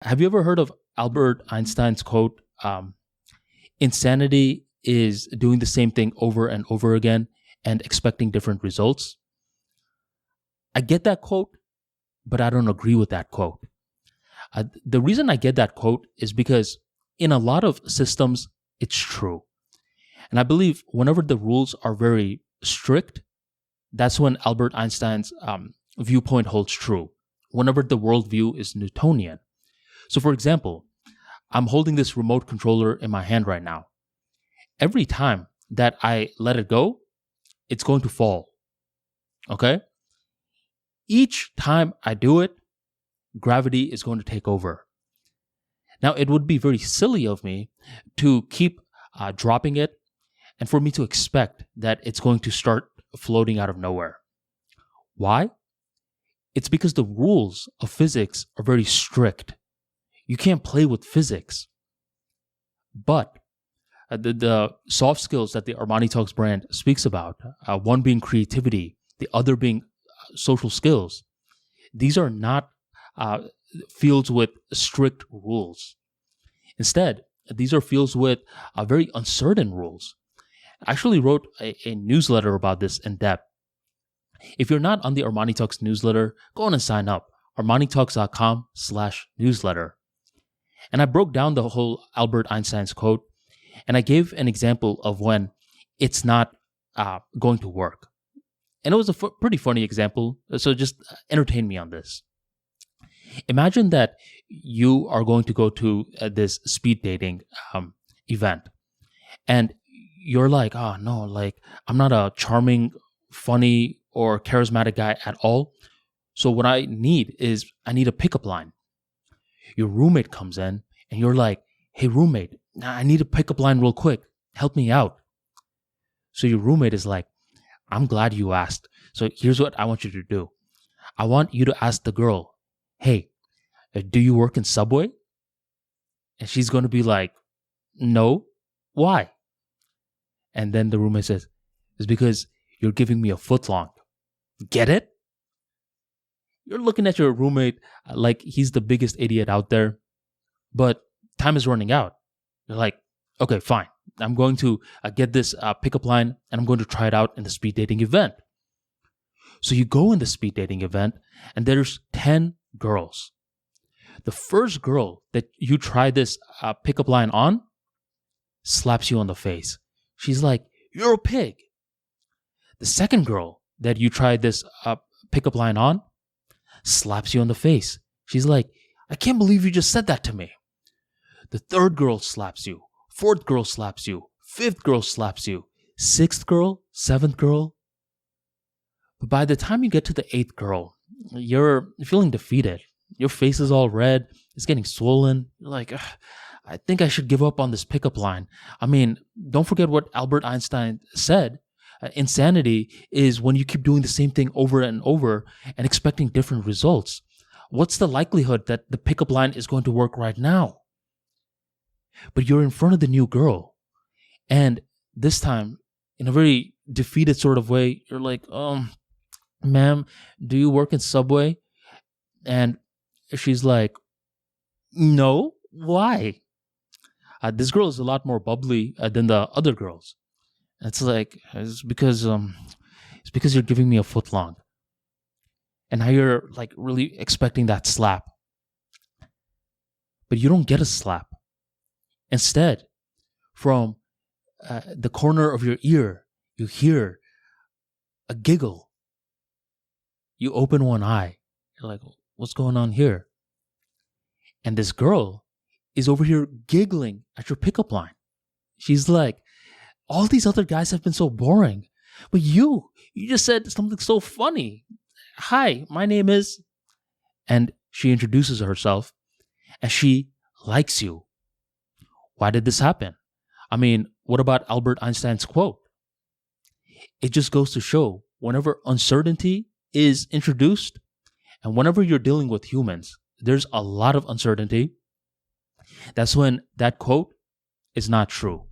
Have you ever heard of Albert Einstein's quote, insanity is doing the same thing over and over again and expecting different results? I get that quote, but I don't agree with that quote. The reason I get that quote is because in a lot of systems, it's true. And I believe whenever the rules are very strict, that's when Albert Einstein's viewpoint holds true. Whenever the worldview is Newtonian. So for example, I'm holding this remote controller in my hand right now. Every time that I let it go, it's going to fall. Okay? Each time I do it, gravity is going to take over. Now, it would be very silly of me to keep dropping it and for me to expect that it's going to start floating out of nowhere. Why? It's because the rules of physics are very strict. You can't play with physics. But the soft skills that the ArmaniTalks brand speaks about, one being creativity, the other being social skills, these are not fields with strict rules. Instead, these are fields with very uncertain rules. I actually wrote a newsletter about this in depth. If you're not on the ArmaniTalks newsletter, go on and sign up. ArmaniTalks.com/newsletter. And I broke down the whole Albert Einstein's quote, and I gave an example of when it's not going to work. And it was a pretty funny example, so just entertain me on this. Imagine that you are going to go to this speed dating event, and you're like, oh no, like I'm not a charming, funny, or charismatic guy at all. So what I need a pickup line. Your roommate comes in and you're like, hey roommate, I need a pickup line real quick. Help me out. So your roommate is like, I'm glad you asked. So here's what I want you to do. I want you to ask the girl, hey, do you work in Subway? And she's going to be like, no. Why? And then the roommate says, it's because you're giving me a footlong. Get it? You're looking at your roommate like he's the biggest idiot out there, but time is running out. You're like, okay, fine. I'm going to get this pickup line and I'm going to try it out in the speed dating event. So you go in the speed dating event and there's 10 girls. The first girl that you try this pickup line on slaps you on the face. She's like, you're a pig. The second girl that you try this pickup line on slaps you on the face. She's like, I can't believe you just said that to me. The third girl slaps you. Fourth girl slaps you. Fifth girl slaps you. Sixth girl, seventh girl. But by the time you get to the eighth girl, you're feeling defeated. Your face is all red. It's getting swollen. You're like, I think I should give up on this pickup line. I mean, don't forget what Albert Einstein said. Insanity is when you keep doing the same thing over and over and expecting different results. What's the likelihood that the pickup line is going to work right now? But you're in front of the new girl. And this time, in a very defeated sort of way, you're like, ma'am, do you work in Subway? And she's like, no, why? This girl is a lot more bubbly than the other girls. It's like, it's because you're giving me a footlong. And now you're like really expecting that slap. But you don't get a slap. Instead, from the corner of your ear, you hear a giggle. You open one eye. You're like, what's going on here? And this girl is over here giggling at your pickup line. She's like, all these other guys have been so boring. But you just said something so funny. Hi, my name is... And she introduces herself and she likes you. Why did this happen? I mean, what about Albert Einstein's quote? It just goes to show whenever uncertainty is introduced and whenever you're dealing with humans, there's a lot of uncertainty. That's when that quote is not true.